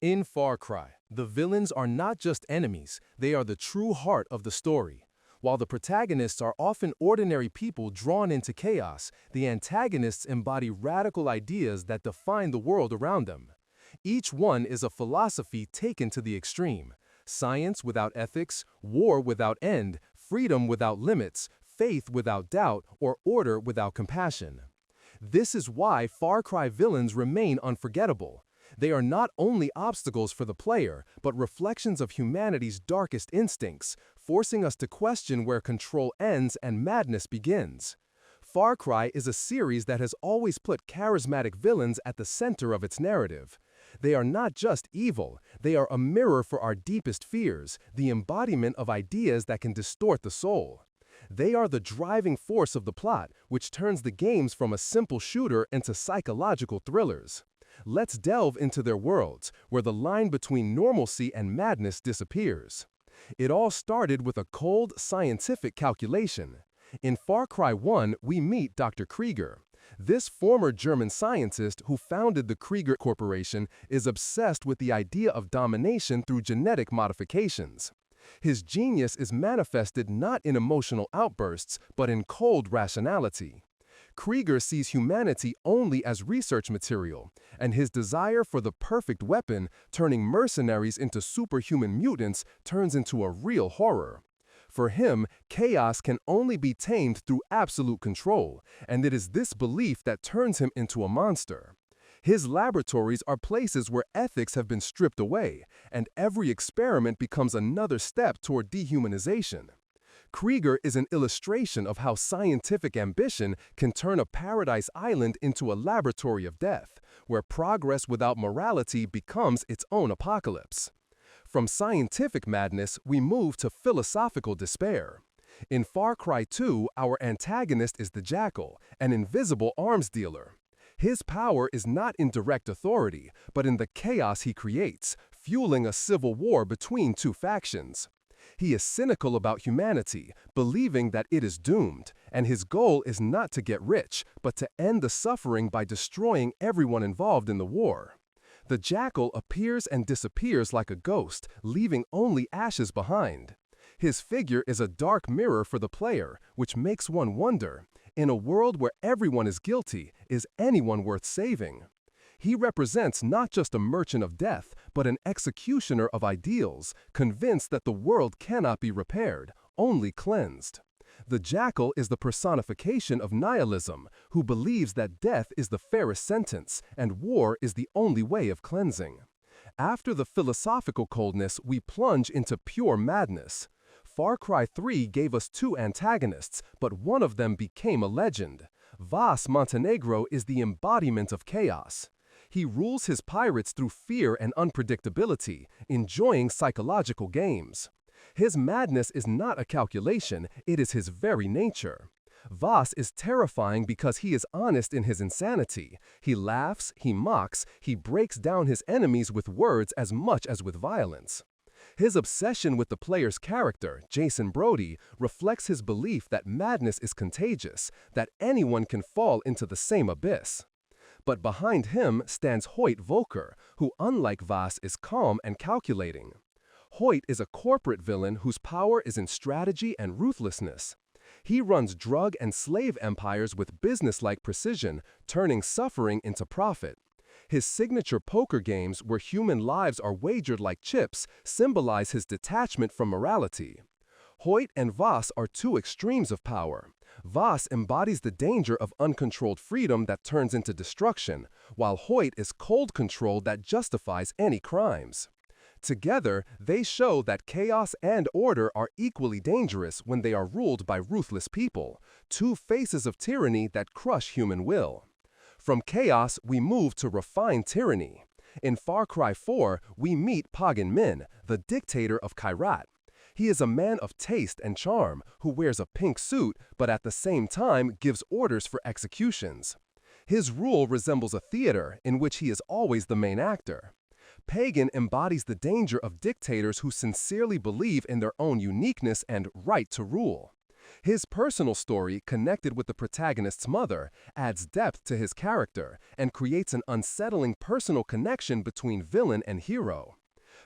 In Far Cry, the villains are not just enemies, they are the true heart of the story. While the protagonists are often ordinary people drawn into chaos, the antagonists embody radical ideas that define the world around them. Each one is a philosophy taken to the extreme. Science without ethics, war without end, freedom without limits, faith without doubt, or order without compassion. This is why Far Cry villains remain unforgettable. They are not only obstacles for the player, but reflections of humanity's darkest instincts, forcing us to question where control ends and madness begins. Far Cry is a series that has always put charismatic villains at the center of its narrative. They are not just evil, they are a mirror for our deepest fears, the embodiment of ideas that can distort the soul. They are the driving force of the plot, which turns the games from a simple shooter into psychological thrillers. Let's delve into their worlds, where the line between normalcy and madness disappears. It all started with a cold, scientific calculation. In Far Cry 1, we meet Dr. Krieger. This former German scientist who founded the Krieger Corporation is obsessed with the idea of domination through genetic modifications. His genius is manifested not in emotional outbursts, but in cold rationality. Krieger sees humanity only as research material, and his desire for the perfect weapon, turning mercenaries into superhuman mutants, turns into a real horror. For him, chaos can only be tamed through absolute control, and it is this belief that turns him into a monster. His laboratories are places where ethics have been stripped away, and every experiment becomes another step toward dehumanization. Krieger is an illustration of how scientific ambition can turn a paradise island into a laboratory of death, where progress without morality becomes its own apocalypse. From scientific madness, we move to philosophical despair. In Far Cry 2, our antagonist is the Jackal, an invisible arms dealer. His power is not in direct authority, but in the chaos he creates, fueling a civil war between two factions. He is cynical about humanity, believing that it is doomed, and his goal is not to get rich, but to end the suffering by destroying everyone involved in the war. The Jackal appears and disappears like a ghost, leaving only ashes behind. His figure is a dark mirror for the player, which makes one wonder, in a world where everyone is guilty, is anyone worth saving? He represents not just a merchant of death, but an executioner of ideals, convinced that the world cannot be repaired, only cleansed. The Jackal is the personification of nihilism, who believes that death is the fairest sentence, and war is the only way of cleansing. After the philosophical coldness, we plunge into pure madness. Far Cry 3 gave us two antagonists, but one of them became a legend. Vaas Montenegro is the embodiment of chaos. He rules his pirates through fear and unpredictability, enjoying psychological games. His madness is not a calculation, it is his very nature. Vaas is terrifying because he is honest in his insanity. He laughs, he mocks, he breaks down his enemies with words as much as with violence. His obsession with the player's character, Jason Brody, reflects his belief that madness is contagious, that anyone can fall into the same abyss. But behind him stands Hoyt Volker, who, unlike Vaas, is calm and calculating. Hoyt is a corporate villain whose power is in strategy and ruthlessness. He runs drug and slave empires with businesslike precision, turning suffering into profit. His signature poker games, where human lives are wagered like chips, symbolize his detachment from morality. Hoyt and Vaas are two extremes of power. Vaas embodies the danger of uncontrolled freedom that turns into destruction, while Hoyt is cold control that justifies any crimes. Together, they show that chaos and order are equally dangerous when they are ruled by ruthless people, two faces of tyranny that crush human will. From chaos, we move to refined tyranny. In Far Cry 4, we meet Pagan Min, the dictator of Kyrat. He is a man of taste and charm who wears a pink suit, but at the same time gives orders for executions. His rule resembles a theater in which he is always the main actor. Pagan embodies the danger of dictators who sincerely believe in their own uniqueness and right to rule. His personal story, connected with the protagonist's mother, adds depth to his character and creates an unsettling personal connection between villain and hero.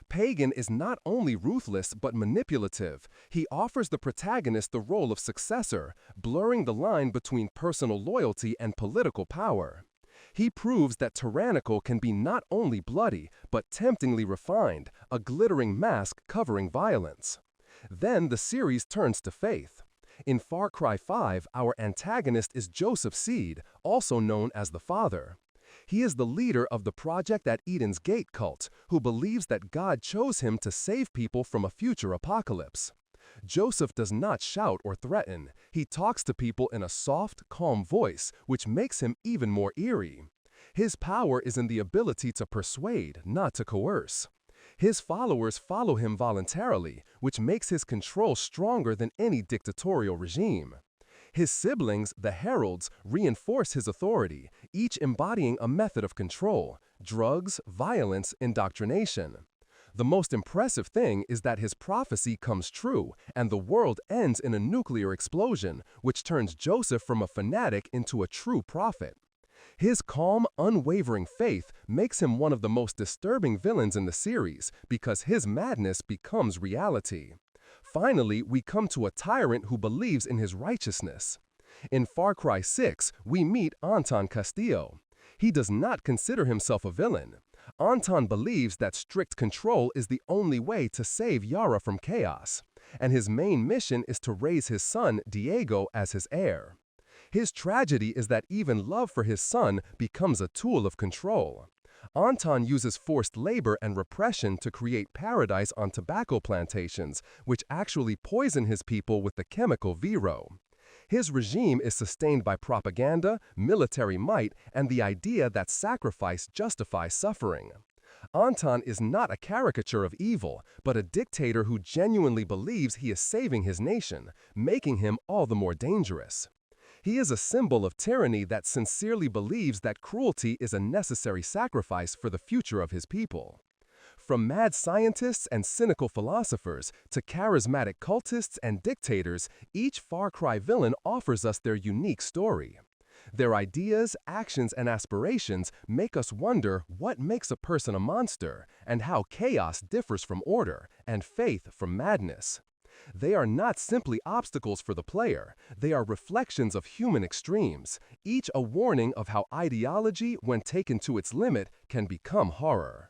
Pagan is not only ruthless but manipulative. He offers the protagonist the role of successor, blurring the line between personal loyalty and political power. He proves that tyrannical can be not only bloody, but temptingly refined, a glittering mask covering violence. Then the series turns to faith. In Far Cry 5, our antagonist is Joseph Seed, also known as the Father. He is the leader of the Project at Eden's Gate cult, who believes that God chose him to save people from a future apocalypse. Joseph does not shout or threaten. He talks to people in a soft, calm voice, which makes him even more eerie. His power is in the ability to persuade, not to coerce. His followers follow him voluntarily, which makes his control stronger than any dictatorial regime. His siblings, the Heralds, reinforce his authority, each embodying a method of control: drugs, violence, indoctrination. The most impressive thing is that his prophecy comes true, and the world ends in a nuclear explosion, which turns Joseph from a fanatic into a true prophet. His calm, unwavering faith makes him one of the most disturbing villains in the series because his madness becomes reality. Finally, we come to a tyrant who believes in his righteousness. In Far Cry 6, we meet Anton Castillo. He does not consider himself a villain. Anton believes that strict control is the only way to save Yara from chaos, and his main mission is to raise his son, Diego, as his heir. His tragedy is that even love for his son becomes a tool of control. Anton uses forced labor and repression to create paradise on tobacco plantations, which actually poison his people with the chemical Vero. His regime is sustained by propaganda, military might, and the idea that sacrifice justifies suffering. Anton is not a caricature of evil, but a dictator who genuinely believes he is saving his nation, making him all the more dangerous. He is a symbol of tyranny that sincerely believes that cruelty is a necessary sacrifice for the future of his people. From mad scientists and cynical philosophers to charismatic cultists and dictators, each Far Cry villain offers us their unique story. Their ideas, actions, and aspirations make us wonder what makes a person a monster and how chaos differs from order and faith from madness. They are not simply obstacles for the player, they are reflections of human extremes, each a warning of how ideology, when taken to its limit, can become horror.